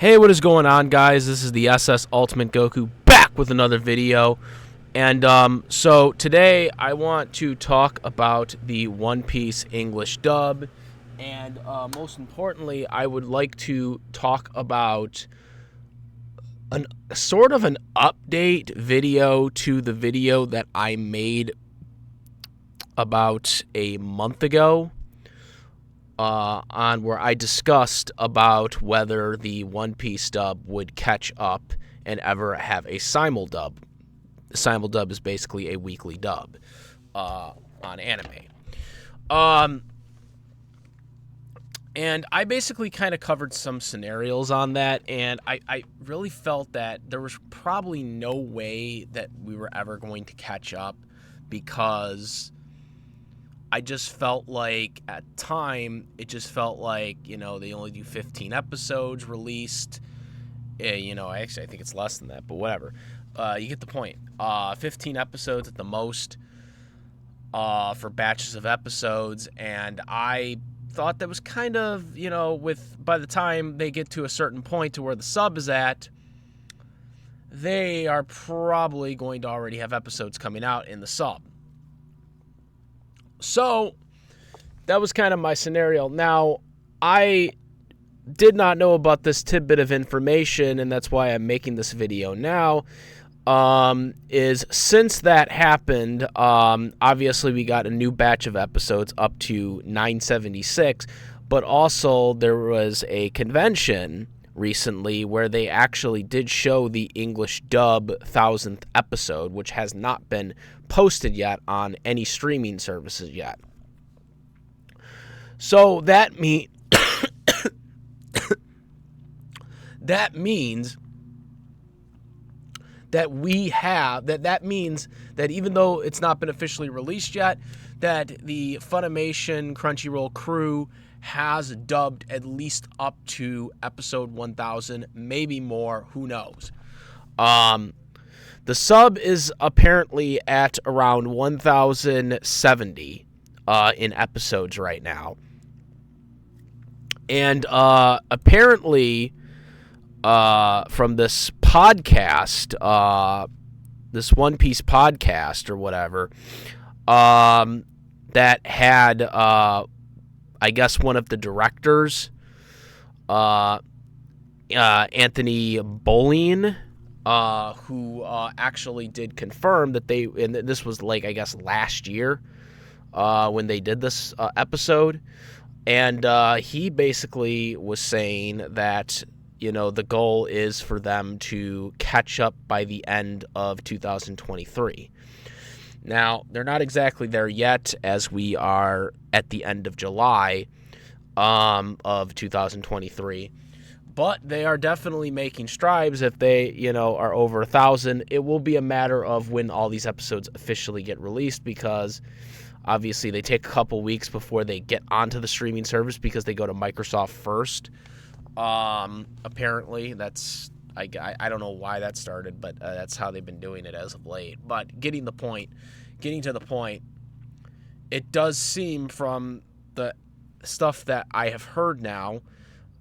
Hey, what is going on, guys? This is the SS Ultimate Goku back with another video. And so today I want to talk about the One Piece English dub. And most importantly, I would like to talk about an sort of an update video to the video that I made about a month ago. On where I discussed about whether the One Piece dub would catch up and ever have a SimulDub. SimulDub is basically a weekly dub on anime. And I basically kind of covered some scenarios on that, and I really felt that there was probably no way that we were ever going to catch up, because I just felt like at time, it just felt like, they only do 15 episodes released. Actually, I think it's less than that, but whatever. You get the point. 15 episodes at the most for batches of episodes. And I thought that was kind of, by the time they get to a certain point to where the sub is at, they are probably going to already have episodes coming out in the sub. So that was kind of my scenario. Now, I did not know about this tidbit of information, and that's why I'm making this video now, is since that happened, obviously we got a new batch of episodes up to 976, but also there was a convention recently where they actually did show the English dub 1000th episode, which has not been posted yet on any streaming services yet. So that means that means that even though it's not been officially released yet, that the Funimation Crunchyroll crew has dubbed at least up to episode 1000, maybe more, who knows. The sub is apparently at around 1070 in episodes right now. And apparently from this podcast, this One Piece podcast or whatever, that had I guess one of the directors, Anthony Boleyn, who actually did confirm that and this was like, I guess, last year when they did this episode. And he basically was saying that, the goal is for them to catch up by the end of 2023. Now, they're not exactly there yet, as we are at the end of July of 2023. But they are definitely making strides. If they, are over 1,000, it will be a matter of when all these episodes officially get released, because obviously they take a couple weeks before they get onto the streaming service, because they go to Microsoft first. Apparently, that's... I don't know why that started, but that's how they've been doing it as of late. But getting to the point, it does seem from the stuff that I have heard now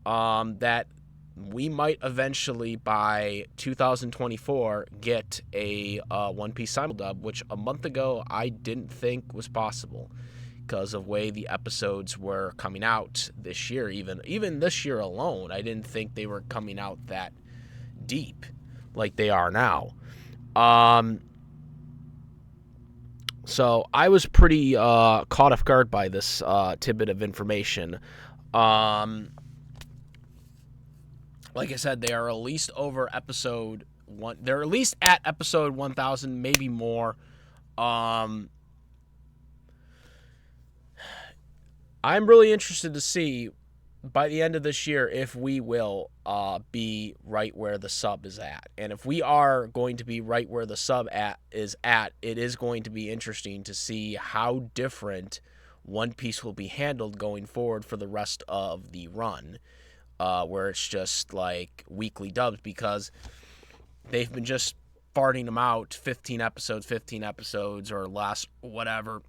that we might eventually, by 2024, get a One Piece SimulDub, which a month ago I didn't think was possible, because of the way the episodes were coming out this year. Even this year alone, I didn't think they were coming out that deep like they are now. So I was pretty caught off guard by this tidbit of information. Like I said, they are at least over episode 1. They're at least at episode 1000, maybe more. I'm really interested to see by the end of this year if we will be right where the sub is at. And if we are going to be right where the sub is at, it is going to be interesting to see how different One Piece will be handled going forward for the rest of the run, where it's just like weekly dubs, because they've been just farting them out 15 episodes or less, whatever.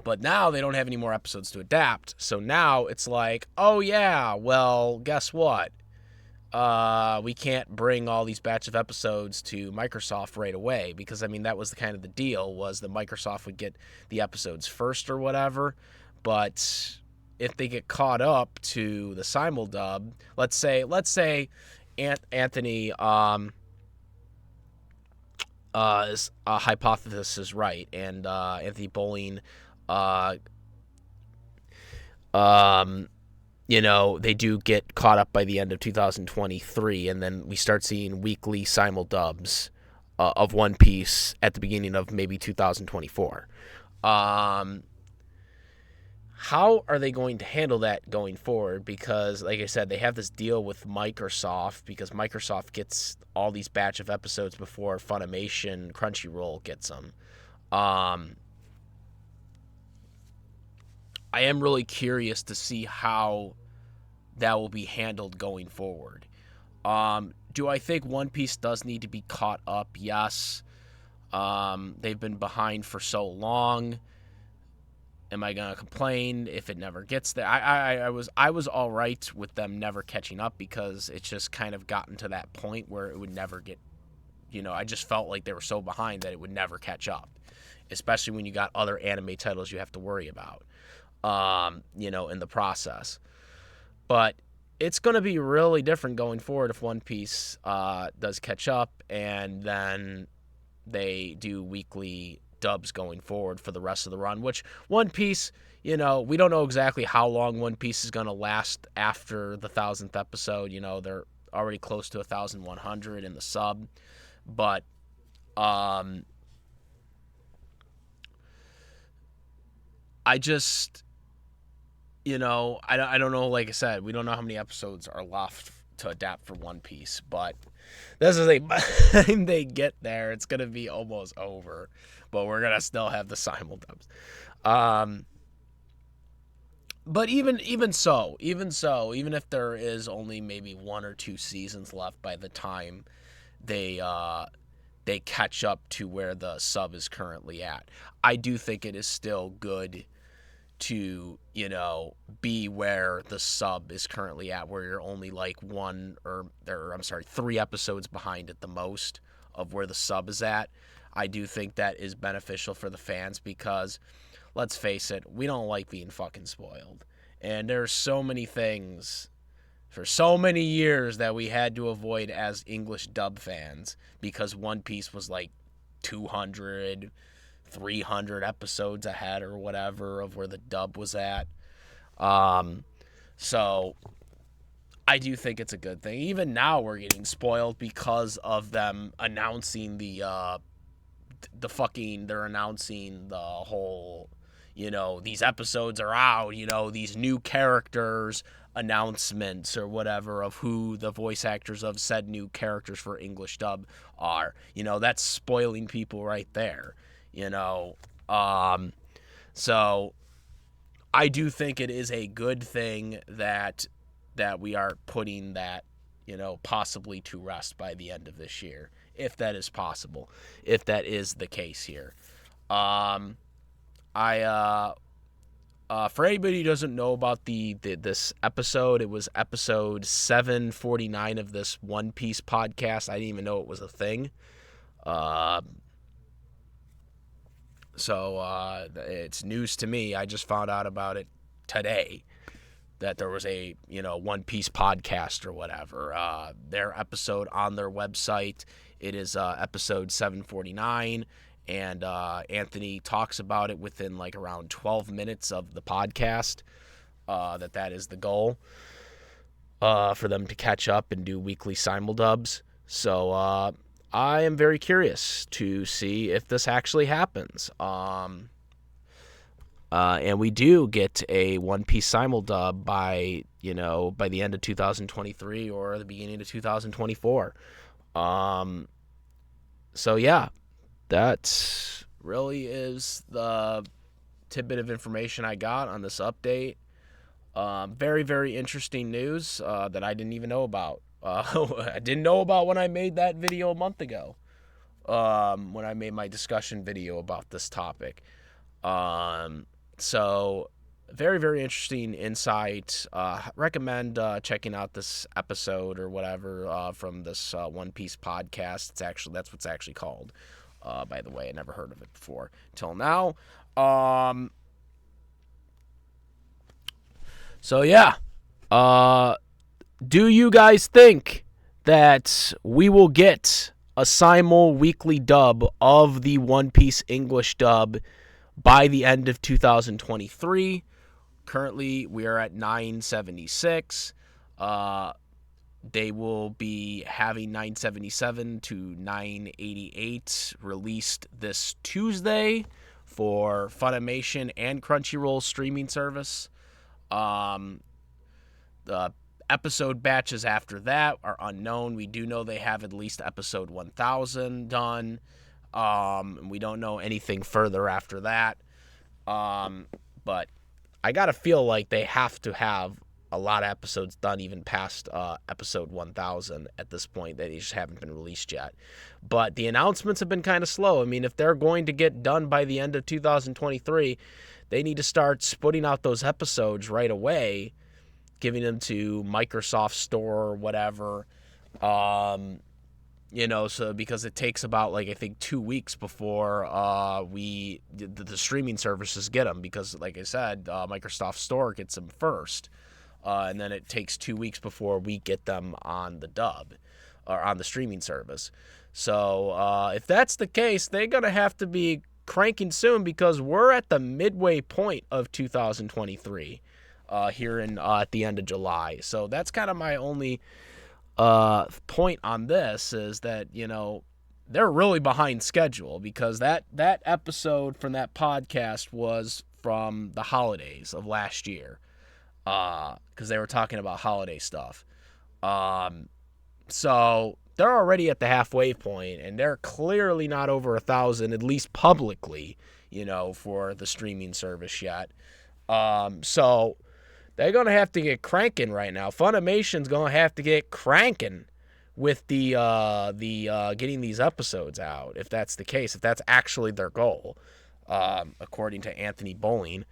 But now they don't have any more episodes to adapt. So now it's like, oh yeah, well, guess what? We can't bring all these batch of episodes to Microsoft right away, because I mean that was the kind of the deal, was that Microsoft would get the episodes first or whatever. But if they get caught up to the SimulDub, let's say Anthony hypothesis is right, and Anthony Bowling they do get caught up by the end of 2023, and then we start seeing weekly SimulDubs of One Piece at the beginning of maybe 2024. How are they going to handle that going forward? Because, like I said, they have this deal with Microsoft, because Microsoft gets all these batch of episodes before Funimation, Crunchyroll gets them. I am really curious to see how that will be handled going forward. Do I think One Piece does need to be caught up? Yes. They've been behind for so long. Am I gonna complain if it never gets there? I was all right with them never catching up, because it's just kind of gotten to that point where it would never get. I just felt like they were so behind that it would never catch up, especially when you got other anime titles you have to worry about, in the process. But it's going to be really different going forward if One Piece does catch up, and then they do weekly dubs going forward for the rest of the run, which One Piece, we don't know exactly how long One Piece is going to last after the 1,000th episode. They're already close to 1,100 in the sub, but I just, I don't know. Like I said, we don't know how many episodes are left to adapt for One Piece, but this is by the time they get there, it's gonna be almost over. But we're gonna still have the SimulDubs. But even so, even if there is only maybe 1 or 2 seasons left by the time they catch up to where the sub is currently at, I do think it is still good to be where the sub is currently at, where you're only like 3 episodes behind at the most of where the sub is at. I do think that is beneficial for the fans, because let's face it, we don't like being fucking spoiled, and there's so many things for so many years that we had to avoid as English dub fans, because One Piece was like 200 300 episodes ahead or whatever of where the dub was at. So I do think it's a good thing. Even now we're getting spoiled because of them announcing they're announcing the whole, these episodes are out, these new characters announcements or whatever of who the voice actors of said new characters for English dub are. That's spoiling people right there. So I do think it is a good thing that we are putting that, possibly to rest by the end of this year, if that is possible, if that is the case here. For anybody who doesn't know about this episode, it was episode 749 of this One Piece podcast. I didn't even know it was a thing. So it's news to me. I just found out about it today, that there was a One Piece podcast or whatever. Their episode on their website, it is episode 749, and Anthony talks about it within like around 12 minutes of the podcast. That is the goal, for them to catch up and do weekly SimulDubs. So I am very curious to see if this actually happens. And we do get a One Piece SimulDub by the end of 2023 or the beginning of 2024. So yeah, that really is the tidbit of information I got on this update. Very, very interesting news that I didn't even know about. I didn't know about when I made that video a month ago, when I made my discussion video about this topic. So very, very interesting insight. Recommend checking out this episode or whatever from this One Piece podcast. That's what's actually called. By the way, I never heard of it before till now. So yeah, do you guys think that we will get a simul weekly dub of the One Piece English dub by the end of 2023? Currently, we are at 976. They will be having 977 to 988 released this Tuesday for Funimation and Crunchyroll streaming service. The episode batches after that are unknown. We do know they have at least episode 1000 done. We don't know anything further after that. But I gotta feel like they have to have a lot of episodes done even past episode 1000 at this point. They just haven't been released yet. But the announcements have been kind of slow. I mean, if they're going to get done by the end of 2023, they need to start putting out those episodes right away, giving them to Microsoft Store or whatever. So because it takes about, I think 2 weeks before the streaming services get them, because like I said, Microsoft Store gets them first, and then it takes 2 weeks before we get them on the dub or on the streaming service. So if that's the case, they're gonna have to be cranking soon, because we're at the midway point of 2023 here at the end of July. So that's kind of my only point on this, is that they're really behind schedule, because that episode from that podcast was from the holidays of last year, because they were talking about holiday stuff. So they're already at the halfway point, and they're clearly not over 1,000, at least publicly, for the streaming service yet. So they're going to have to get cranking right now. Funimation's going to have to get cranking with the getting these episodes out, if that's the case, if that's actually their goal, according to Anthony Bowling.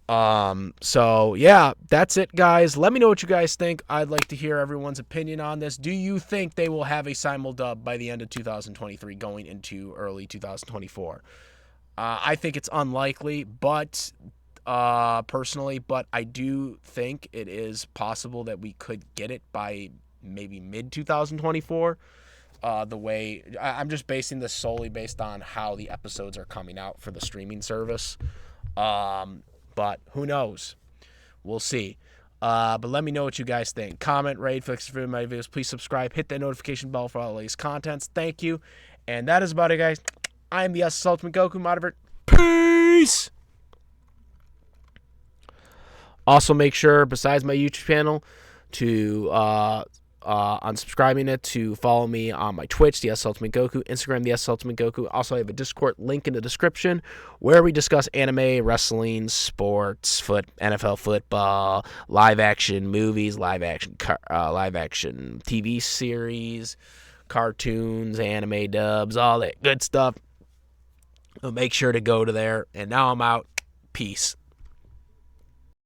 So yeah, that's it, guys. Let me know what you guys think. I'd like to hear everyone's opinion on this. Do you think they will have a SimulDub by the end of 2023 going into early 2024? I think it's unlikely, but personally, but I do think it is possible that we could get it by maybe mid 2024. The way I'm just basing this solely based on how the episodes are coming out for the streaming service. But who knows? We'll see. But let me know what you guys think. Comment, rate, fix for my videos. Please subscribe. Hit that notification bell for all the latest contents. Thank you. And that is about it, guys. I am the Ultimate Goku Moderator. Peace! Also, make sure, besides my YouTube channel, to unsubscribing it, to follow me on my Twitch, the Ultimate Goku, Instagram, the Ultimate Goku. Also, I have a Discord link in the description where we discuss anime, wrestling, sports, NFL football, live action movies, live action TV series, cartoons, anime dubs, all that good stuff. So make sure to go to there. And now I'm out. Peace.